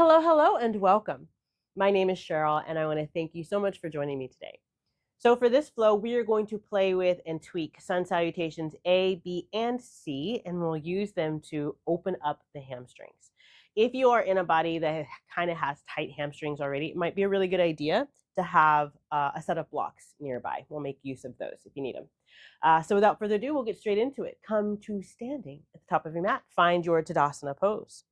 Hello, hello, and welcome. My name is Charyl, and I want to thank you so much for joining me today. So for this flow, we are going to play with and tweak Sun Salutations A, B, and C, and we'll use them to open up the hamstrings. If you are in a body that kind of has tight hamstrings already, it might be a really good idea to have a set of blocks nearby. We'll make use of those if you need them. So without further ado, we'll get straight into it. Come to standing at the top of your mat. Find your Tadasana pose.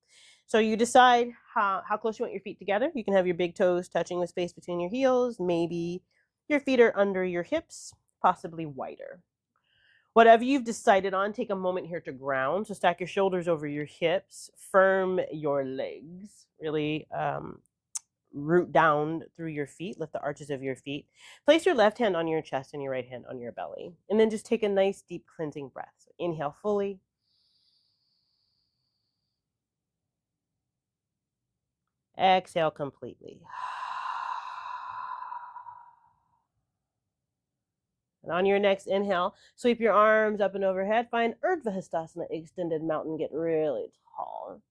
So you decide how close you want your feet together. You can have your big toes touching the space between your heels. Maybe your feet are under your hips, possibly wider. Whatever you've decided on, take a moment here to ground. So stack your shoulders over your hips, firm your legs, really root down through your feet, lift the arches of your feet. Place your left hand on your chest and your right hand on your belly. And then just take a nice deep cleansing breath. So inhale fully. Exhale completely. And on your next inhale, sweep your arms up and overhead. Find Urdhva Hastasana, extended mountain. Get really tall.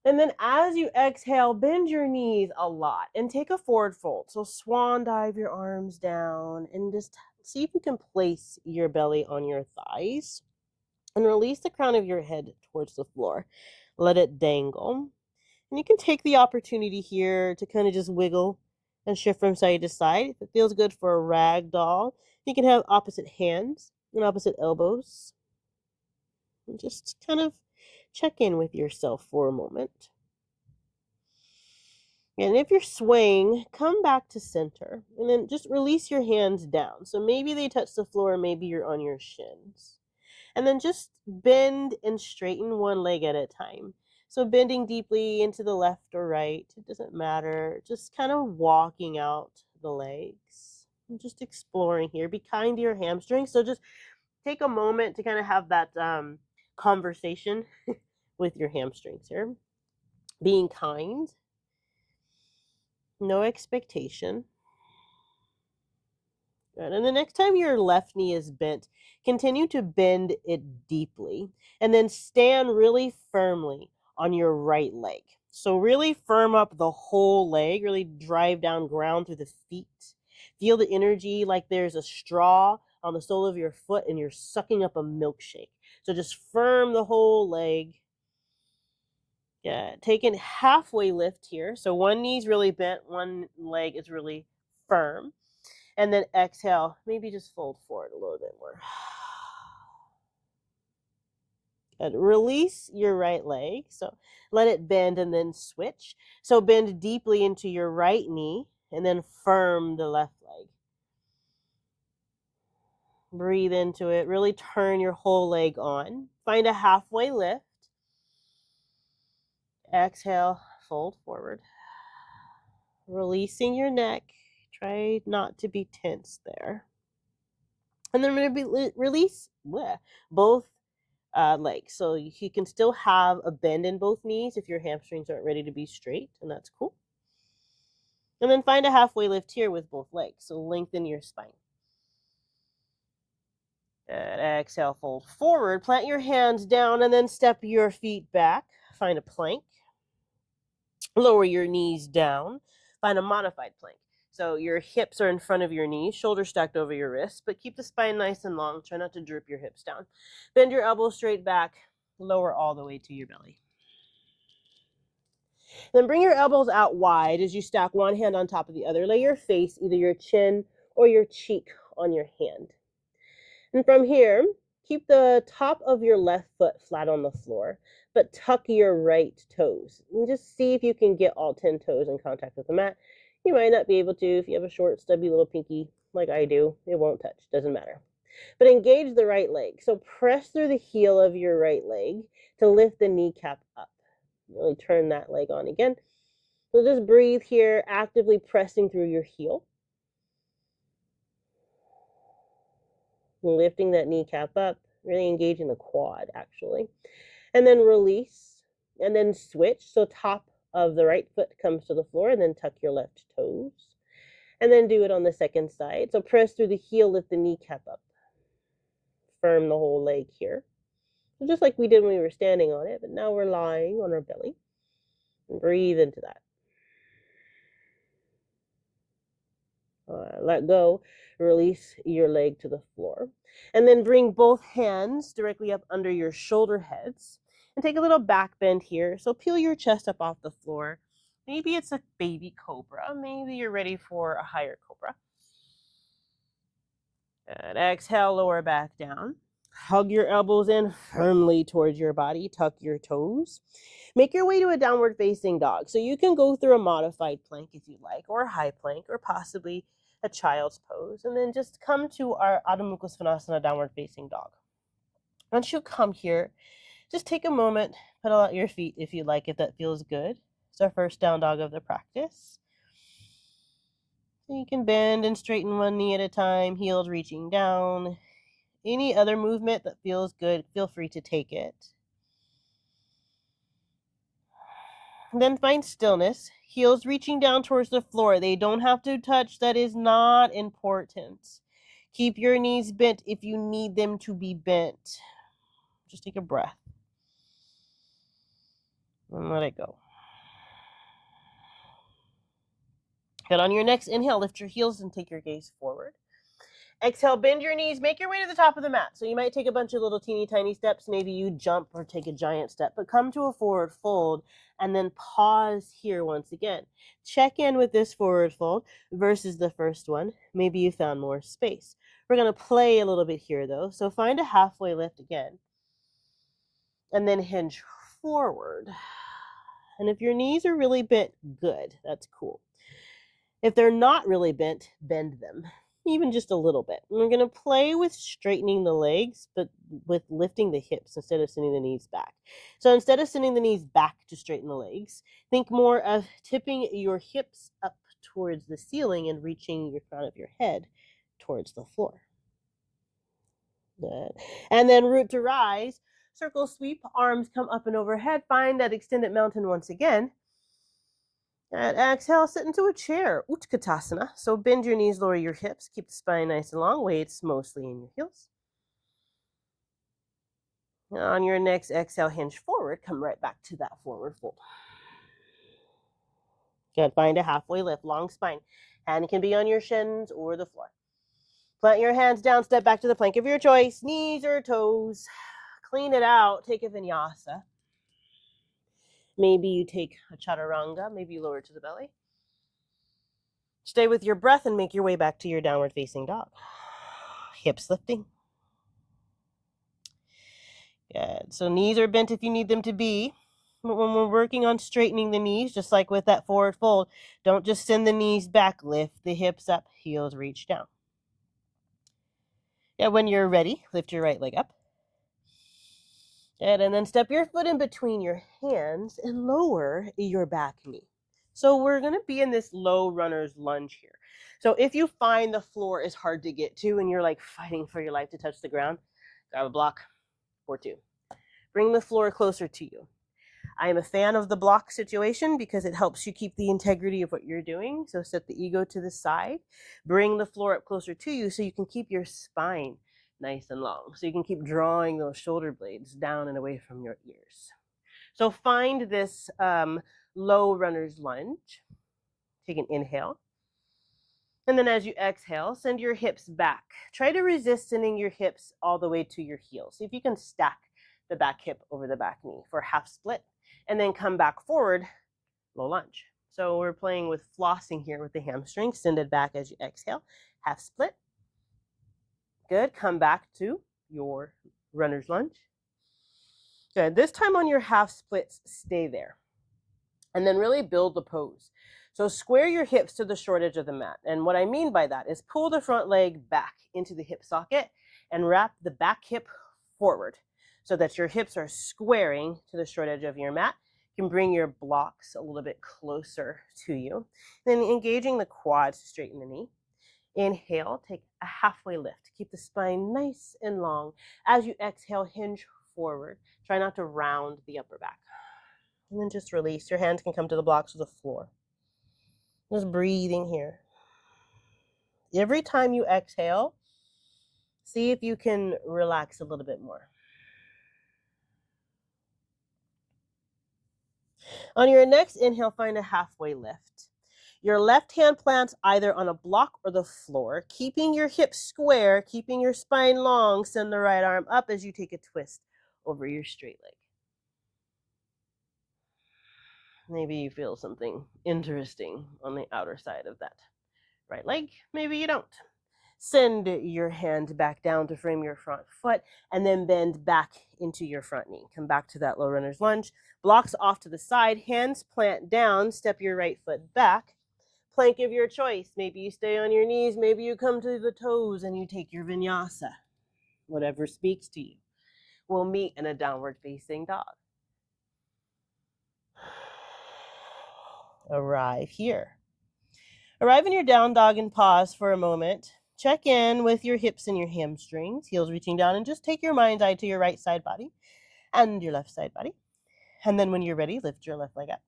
And then as you exhale, bend your knees a lot and take a forward fold. So swan dive your arms down and just see if you can place your belly on your thighs and release the crown of your head towards the floor. Let it dangle. And you can take the opportunity here to kind of just wiggle and shift from side to side. If it feels good for a rag doll, you can have opposite hands and opposite elbows. And just kind of check in with yourself for a moment. And if you're swaying, come back to center and then just release your hands down. So maybe they touch the floor, maybe you're on your shins. And then just bend and straighten one leg at a time. So bending deeply into the left or right, it doesn't matter. Just kind of walking out the legs and just exploring here. Be kind to your hamstrings. So just take a moment to kind of have that conversation with your hamstrings here. Being kind, no expectation. Good. And the next time your left knee is bent, continue to bend it deeply and then stand really firmly on your right leg. So really firm up the whole leg, really drive down ground through the feet. Feel the energy like there's a straw on the sole of your foot and you're sucking up a milkshake. So just firm the whole leg. Yeah, taking halfway lift here. So one knee's really bent, one leg is really firm. And then exhale, maybe just fold forward a little bit more. Good. Release your right leg. So let it bend and then switch. So bend deeply into your right knee and then firm the left leg. Breathe into it. Really turn your whole leg on. Find a halfway lift. Exhale, fold forward. Releasing your neck. Try not to be tense there. And then release both legs. So you can still have a bend in both knees if your hamstrings aren't ready to be straight, and that's cool. And then find a halfway lift here with both legs. So lengthen your spine. And exhale, fold forward. Plant your hands down and then step your feet back. Find a plank. Lower your knees down. Find a modified plank. So your hips are in front of your knees, shoulders stacked over your wrists, but keep the spine nice and long. Try not to droop your hips down. Bend your elbows straight back. Lower all the way to your belly. Then bring your elbows out wide as you stack one hand on top of the other. Lay your face, either your chin or your cheek, on your hand. And from here, keep the top of your left foot flat on the floor, but tuck your right toes. And just see if you can get all 10 toes in contact with the mat. You might not be able to. If you have a short, stubby little pinky like I do, it won't touch. Doesn't matter. But engage the right leg. So press through the heel of your right leg to lift the kneecap up. Really turn that leg on again. So just breathe here, actively pressing through your heel. Lifting that kneecap up, really engaging the quad, actually. And then release, and then switch. So top of the right foot comes to the floor, and then tuck your left toes. And then do it on the second side. So press through the heel, lift the kneecap up. Firm the whole leg here. So just like we did when we were standing on it, but now we're lying on our belly. Breathe into that. Let go, release your leg to the floor. And then bring both hands directly up under your shoulder heads. And take a little back bend here. So peel your chest up off the floor. Maybe it's a baby cobra. Maybe you're ready for a higher cobra. And exhale, lower back down. Hug your elbows in firmly towards your body. Tuck your toes. Make your way to a downward facing dog. So you can go through a modified plank if you like, or a high plank, or possibly a child's pose. And then just come to our Adho Mukha Svanasana downward facing dog. Once you come here, just take a moment, pedal out your feet if you like, if that feels good. It's our first down dog of the practice. So you can bend and straighten one knee at a time, heels reaching down. Any other movement that feels good, feel free to take it. Then find stillness, heels reaching down towards the floor. They don't have to touch. That is not important. Keep your knees bent if you need them to be bent. Just take a breath and let it go. Good. On your next inhale, lift your heels and take your gaze forward. Exhale, bend your knees, make your way to the top of the mat. So you might take a bunch of little teeny tiny steps. Maybe you jump or take a giant step, but come to a forward fold and then pause here once again. Check in with this forward fold versus the first one. Maybe you found more space. We're going to play a little bit here though. So find a halfway lift again and then hinge forward. And if your knees are really bent, good. That's cool. If they're not really bent, bend them, even just a little bit. And we're going to play with straightening the legs, but with lifting the hips instead of sending the knees back. So instead of sending the knees back to straighten the legs, think more of tipping your hips up towards the ceiling and reaching your crown of your head towards the floor. Good. And then root to rise, circle sweep, arms come up and overhead. Find that extended mountain once again. And exhale, sit into a chair, Utkatasana. So bend your knees, lower your hips, keep the spine nice and long, weight's mostly in your heels. On your next exhale, hinge forward, come right back to that forward fold. Good, find a halfway lift, long spine. Hand can be on your shins or the floor. Plant your hands down, step back to the plank of your choice, knees or toes. Clean it out, take a vinyasa. Maybe you take a chaturanga, maybe you lower to the belly. Stay with your breath and make your way back to your downward facing dog. Hips lifting. Good. So knees are bent if you need them to be. But when we're working on straightening the knees, just like with that forward fold, don't just send the knees back. Lift the hips up, heels reach down. Yeah, when you're ready, lift your right leg up. Good. And then step your foot in between your hands and lower your back knee. So we're going to be in this low runner's lunge here. So if you find the floor is hard to get to and you're like fighting for your life to touch the ground, grab a block or two. Bring the floor closer to you. I am a fan of the block situation because it helps you keep the integrity of what you're doing. So set the ego to the side. Bring the floor up closer to you so you can keep your spine nice and long. So you can keep drawing those shoulder blades down and away from your ears. So find this low runner's lunge. Take an inhale. And then as you exhale, send your hips back. Try to resist sending your hips all the way to your heels. See if you can stack the back hip over the back knee for half split. And then come back forward, low lunge. So we're playing with flossing here with the hamstrings. Send it back as you exhale, half split. Good, come back to your runner's lunge. Good, this time on your half splits, stay there. And then really build the pose. So square your hips to the short edge of the mat. And what I mean by that is pull the front leg back into the hip socket and wrap the back hip forward so that your hips are squaring to the short edge of your mat. You can bring your blocks a little bit closer to you. Then engaging the quads to straighten the knee. Inhale, take a halfway lift. Keep the spine nice and long. As you exhale, hinge forward. Try not to round the upper back. And then just release. Your hands can come to the blocks of the floor. Just breathing here. Every time you exhale, see if you can relax a little bit more. On your next inhale, find a halfway lift. Your left hand plants either on a block or the floor, keeping your hips square, keeping your spine long. Send the right arm up as you take a twist over your straight leg. Maybe you feel something interesting on the outer side of that right leg. Maybe you don't. Send your hand back down to frame your front foot and then bend back into your front knee. Come back to that low runner's lunge. Blocks off to the side, hands plant down, step your right foot back. Plank of your choice. Maybe you stay on your knees, maybe you come to the toes and you take your vinyasa. Whatever speaks to you. We'll meet in a downward facing dog. Arrive here. Arrive in your down dog and pause for a moment. Check in with your hips and your hamstrings, heels reaching down, and just take your mind's eye to your right side body and your left side body. And then when you're ready, lift your left leg up.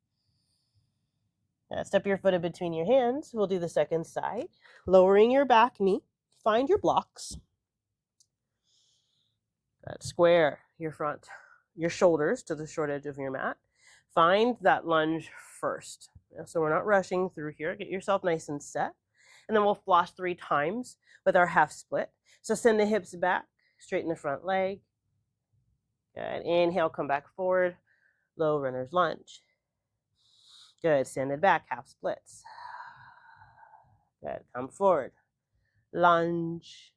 Step your foot in between your hands. We'll do the second side. Lowering your back knee. Find your blocks. Square your front, your shoulders to the short edge of your mat. Find that lunge first. So we're not rushing through here. Get yourself nice and set. And then we'll floss 3 times with our half split. So send the hips back, straighten the front leg. Good. Inhale, come back forward. Low runner's lunge. Good. Send it back, half splits. Good. Come forward. Lunge.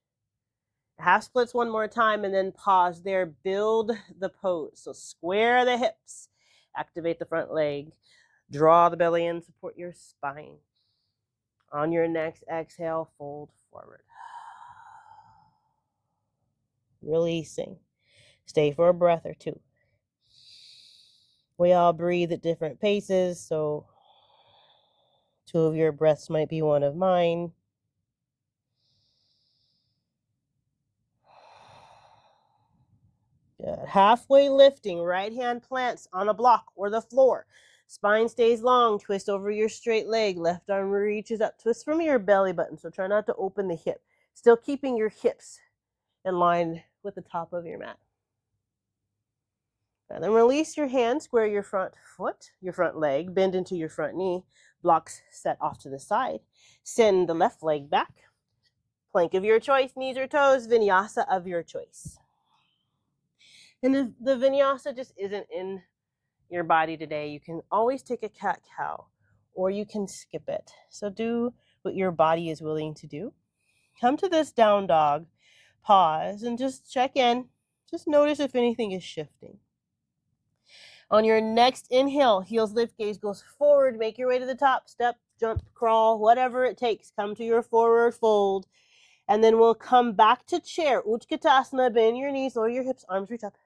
Half splits one more time and then pause there. Build the pose. So square the hips. Activate the front leg. Draw the belly in. Support your spine. On your next exhale, fold forward. Releasing. Stay for a breath or two. We all breathe at different paces, so 2 of your breaths might be 1 of mine. Good. Halfway lifting, right hand plants on a block or the floor. Spine stays long, twist over your straight leg. Left arm reaches up, twist from your belly button, so try not to open the hip. Still keeping your hips in line with the top of your mat. And then release your hand, square your front foot, your front leg, bend into your front knee, blocks set off to the side. Send the left leg back. Plank of your choice, knees or toes, vinyasa of your choice. And if the vinyasa just isn't in your body today, you can always take a cat-cow or you can skip it. So do what your body is willing to do. Come to this down dog, pause, and just check in. Just notice if anything is shifting. On your next inhale, heels lift, gaze goes forward. Make your way to the top. Step, jump, crawl, whatever it takes. Come to your forward fold. And then we'll come back to chair. Utkatasana, bend your knees, lower your hips, arms reach up.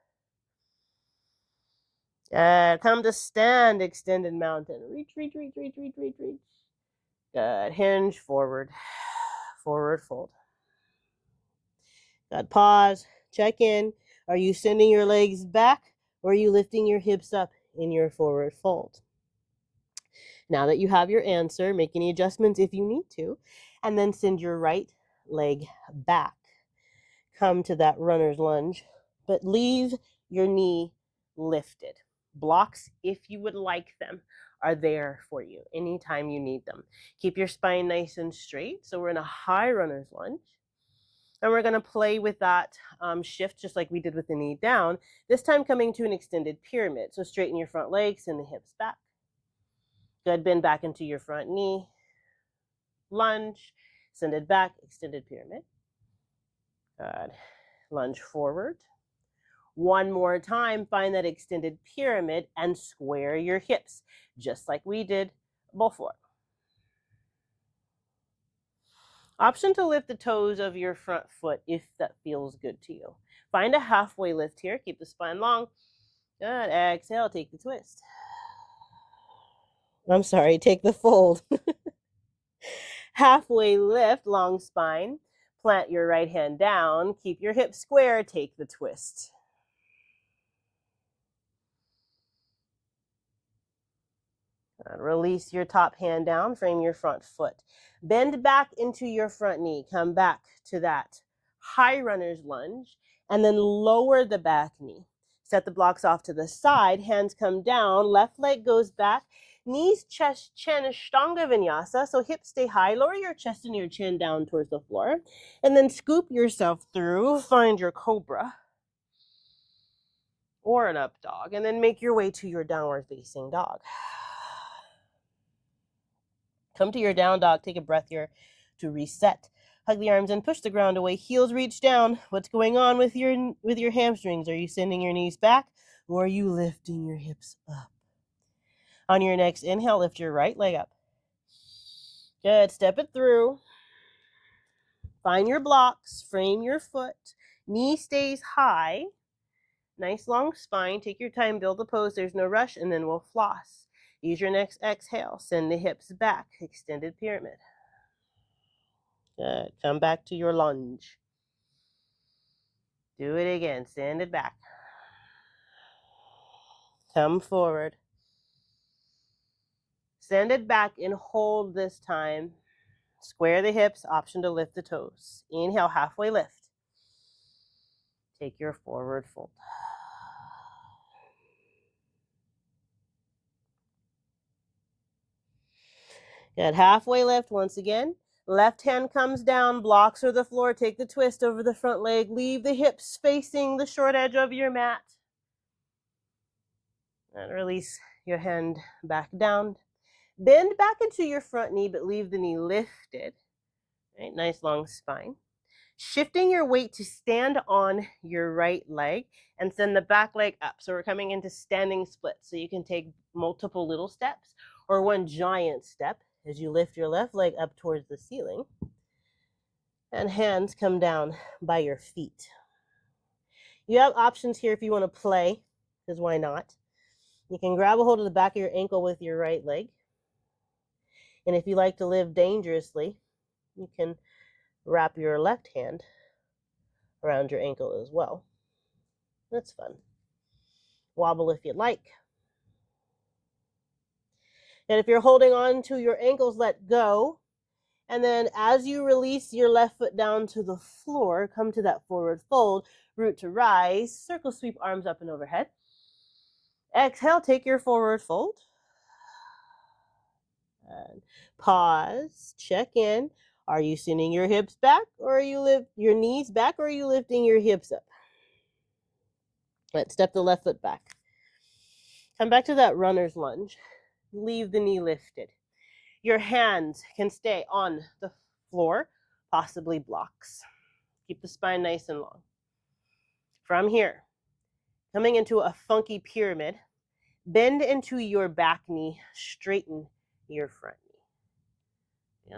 Come to stand, extended mountain. Reach, reach, reach, reach, reach, reach, reach. Good. Hinge forward. Forward fold. Good. Pause. Check in. Are you sending your legs back or are you lifting your hips up in your forward fold? Now that you have your answer, make any adjustments if you need to, and then send your right leg back. Come to that runner's lunge, but leave your knee lifted. Blocks, if you would like them, are there for you anytime you need them. Keep your spine nice and straight. So we're in a high runner's lunge. And we're going to play with that shift just like we did with the knee down, this time coming to an extended pyramid. So straighten your front legs and the hips back. Good. Bend back into your front knee. Lunge. Send it back. Extended pyramid. Good. Lunge forward. One more time, find that extended pyramid and square your hips, just like we did before. Option to lift the toes of your front foot if that feels good to you. Find a halfway lift here. Keep the spine long. Good. Exhale, take the twist. I'm sorry, take the fold. Halfway lift, long spine. Plant your right hand down. Keep your hips square. Take the twist. Release your top hand down, frame your front foot. Bend back into your front knee. Come back to that high runner's lunge and then lower the back knee. Set the blocks off to the side. Hands come down. Left leg goes back. Knees, chest, chin, Ashtanga vinyasa. So hips stay high. Lower your chest and your chin down towards the floor. And then scoop yourself through. Find your cobra or an up dog. And then make your way to your downward facing dog. Come to your down dog. Take a breath here to reset. Hug the arms and push the ground away. Heels reach down. What's going on with your hamstrings? Are you sending your knees back or are you lifting your hips up? On your next inhale, lift your right leg up. Good. Step it through. Find your blocks. Frame your foot. Knee stays high. Nice long spine. Take your time. Build the pose. There's no rush. And then we'll floss. Use your next exhale. Send the hips back. Extended pyramid. Good. Come back to your lunge. Do it again. Send it back. Come forward. Send it back and hold this time. Square the hips, option to lift the toes. Inhale, halfway lift. Take your forward fold. Good, halfway lift once again. Left hand comes down, blocks or the floor. Take the twist over the front leg. Leave the hips facing the short edge of your mat. And release your hand back down. Bend back into your front knee, but leave the knee lifted. Right, nice long spine. Shifting your weight to stand on your right leg and send the back leg up. So we're coming into standing split. So you can take multiple little steps or one giant step as you lift your left leg up towards the ceiling. And hands come down by your feet. You have options here if you want to play, because why not? You can grab a hold of the back of your ankle with your right leg. And if you like to live dangerously, you can wrap your left hand around your ankle as well. That's fun. Wobble if you'd like. And if you're holding on to your ankles, let go. And then as you release your left foot down to the floor, come to that forward fold, root to rise, circle sweep arms up and overhead. Exhale, take your forward fold. And pause, check in. Are you sending your hips back or are you lift your knees back or are you lifting your hips up? Let's step the left foot back. Come back to that runner's lunge. Leave the knee lifted. Your hands can stay on the floor, possibly blocks. Keep the spine nice and long. From here, coming into a funky pyramid, bend into your back knee, straighten your front knee. Yeah.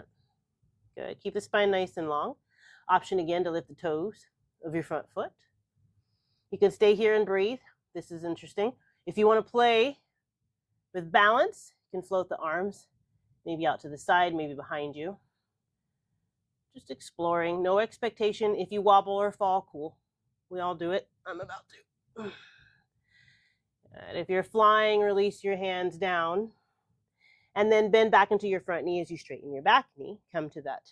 Good. Keep the spine nice and long. Option again to lift the toes of your front foot. You can stay here and breathe. This is interesting. If you want to play with balance, you can float the arms, maybe out to the side, maybe behind you. Just exploring, no expectation. If you wobble or fall, cool. We all do it. I'm about to. And if you're flying, release your hands down. And then bend back into your front knee as you straighten your back knee. Come to that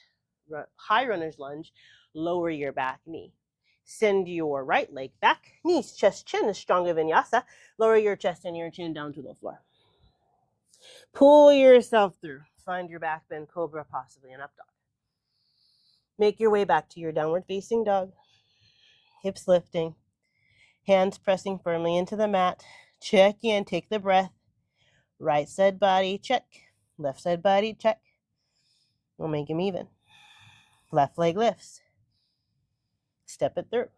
high runner's lunge. Lower your back knee. Send your right leg back. Knees, chest, chin, Ashtanga vinyasa. Lower your chest and your chin down to the floor. Pull yourself through. Find your back bend, cobra, possibly an up dog. Make your way back to your downward facing dog. Hips lifting. Hands pressing firmly into the mat. Check in. Take the breath. Right side body, check. Left side body, check. We'll make them even. Left leg lifts. Step it through.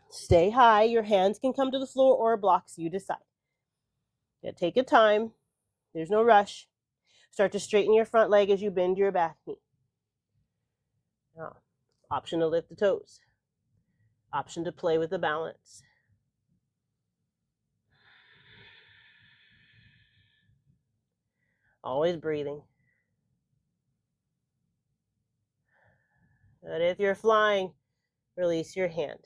Stay high. Your hands can come to the floor or blocks, you decide. Yeah, take your time. There's no rush. Start to straighten your front leg as you bend your back knee. Now, option to lift the toes. Option to play with the balance. Always breathing. But if you're flying, release your hand.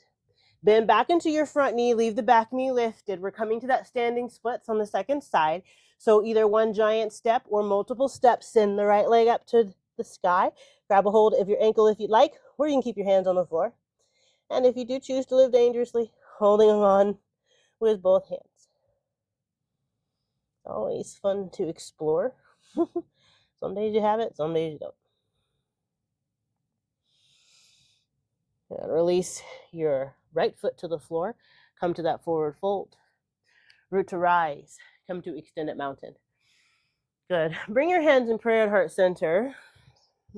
Bend back into your front knee. Leave the back knee lifted. We're coming to that standing splits on the second side. So either one giant step or multiple steps. Send the right leg up to the sky. Grab a hold of your ankle if you'd like, or you can keep your hands on the floor. And if you do choose to live dangerously, holding on with both hands. Always fun to explore. Some days you have it, some days you don't. And release your right foot to the floor. Come to that forward fold. Root to rise. Come to extended mountain. Good. Bring your hands in prayer at heart center.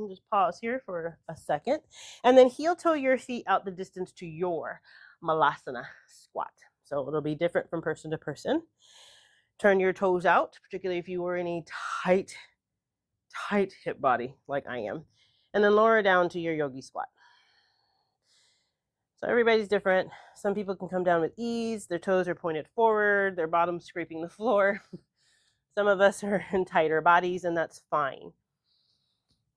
Just pause here for a second. And then heel toe your feet out the distance to your malasana squat. So it'll be different from person to person. Turn your toes out, particularly if you were in a tight hip body like I am. And then lower down to your yogi squat. So everybody's different. Some people can come down with ease. Their toes are pointed forward. Their bottom's scraping the floor. Some of us are in tighter bodies, and that's fine.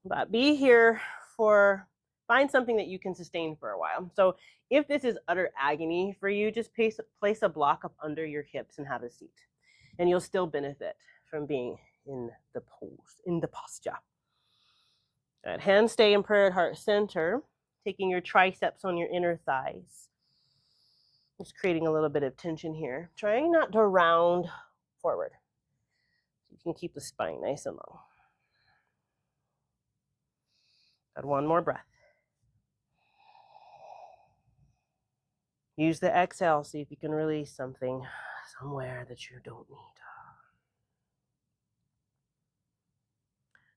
But be here find something that you can sustain for a while. So if this is utter agony for you, just place a block up under your hips and have a seat. And you'll still benefit from being in the posture. Good. Hands stay in prayer at heart center, taking your triceps on your inner thighs. Just creating a little bit of tension here. Trying not to round forward. You can keep the spine nice and long. Got one more breath. Use the exhale, see if you can release something somewhere that you don't need.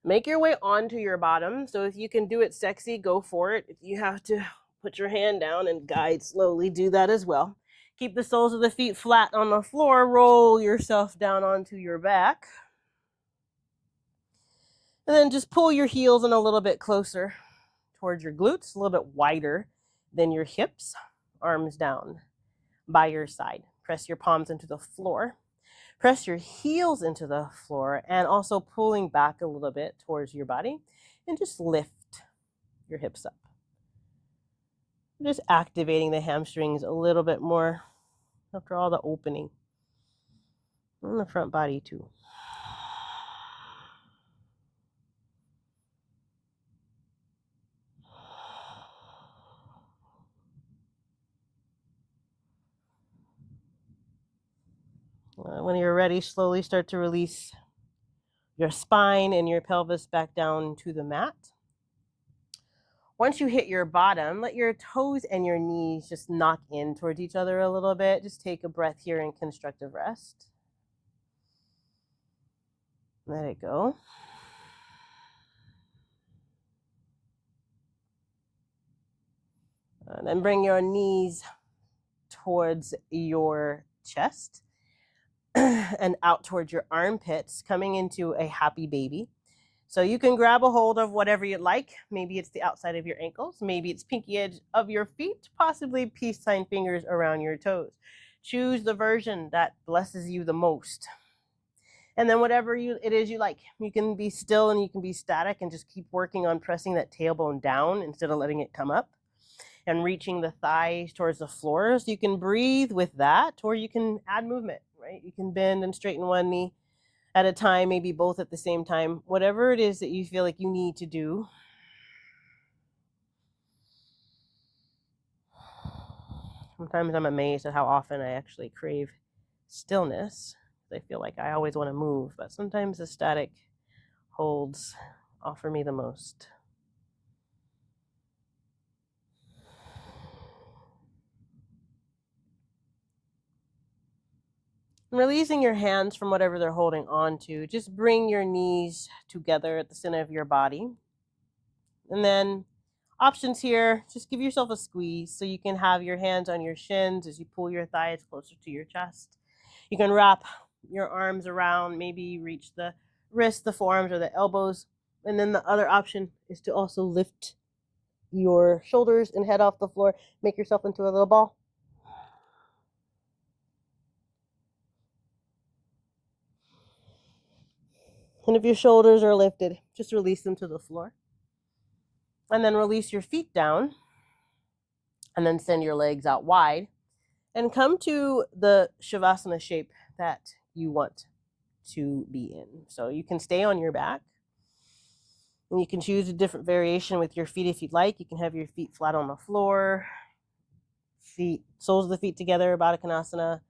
Make your way onto your bottom. So if you can do it sexy, go for it. If you have to put your hand down and guide slowly, do that as well. Keep the soles of the feet flat on the floor. Roll yourself down onto your back. And then just pull your heels in a little bit closer towards your glutes, a little bit wider than your hips. Arms down by your side. Press your palms into the floor. Press your heels into the floor and also pulling back a little bit towards your body and just lift your hips up. Just activating the hamstrings a little bit more after all the opening. And the front body too. When you're ready, slowly start to release your spine and your pelvis back down to the mat. Once you hit your bottom, let your toes and your knees just knock in towards each other a little bit. Just take a breath here in constructive rest. Let it go. And then bring your knees towards your chest and out towards your armpits, coming into a happy baby. So you can grab a hold of whatever you'd like. Maybe it's the outside of your ankles. Maybe it's pinky edge of your feet, possibly peace sign fingers around your toes. Choose the version that blesses you the most. And then whatever it is you like, you can be still and you can be static and just keep working on pressing that tailbone down instead of letting it come up and reaching the thighs towards the floor. So you can breathe with that, or you can add movement, right? You can bend and straighten one knee at a time, maybe both at the same time, whatever it is that you feel like you need to do. Sometimes I'm amazed at how often I actually crave stillness. I feel like I always want to move, but sometimes the static holds offer me the most. Releasing your hands from whatever they're holding on to. Just bring your knees together at the center of your body. And then options here, just give yourself a squeeze so you can have your hands on your shins as you pull your thighs closer to your chest. You can wrap your arms around, maybe reach the wrists, the forearms, or the elbows. And then the other option is to also lift your shoulders and head off the floor. Make yourself into a little ball. And if your shoulders are lifted, just release them to the floor. And then release your feet down. And then send your legs out wide. And come to the Shavasana shape that you want to be in. So you can stay on your back. And you can choose a different variation with your feet if you'd like. You can have your feet flat on the floor. Soles of the feet together, Baddha Konasana.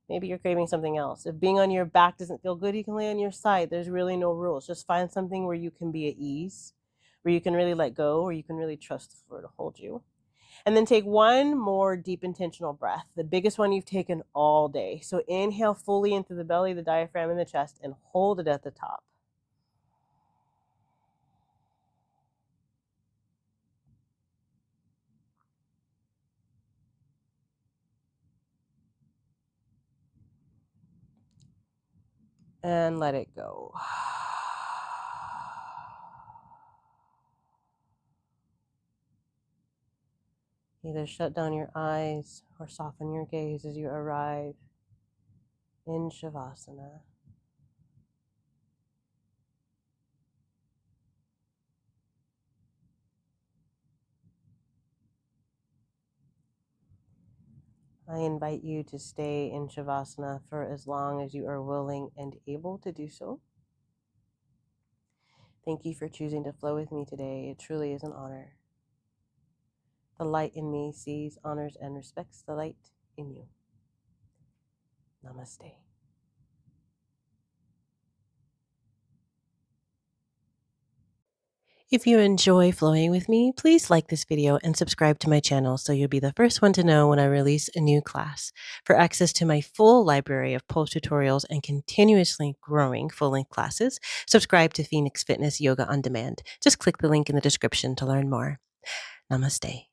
Maybe you're craving something else. If being on your back doesn't feel good, you can lay on your side. There's really no rules. Just find something where you can be at ease, where you can really let go, where you can really trust the floor to hold you. And then take one more deep intentional breath, the biggest one you've taken all day. So inhale fully into the belly, the diaphragm, and the chest, and hold it at the top. And let it go. Either shut down your eyes or soften your gaze as you arrive in Shavasana. I invite you to stay in Shavasana for as long as you are willing and able to do so. Thank you for choosing to flow with me today. It truly is an honor. The light in me sees, honors, and respects the light in you. Namaste. If you enjoy flowing with me, please like this video and subscribe to my channel so you'll be the first one to know when I release a new class. For access to my full library of pulse tutorials and continuously growing full-length classes, subscribe to Phoenix Fitness Yoga on Demand. Just click the link in the description to learn more. Namaste.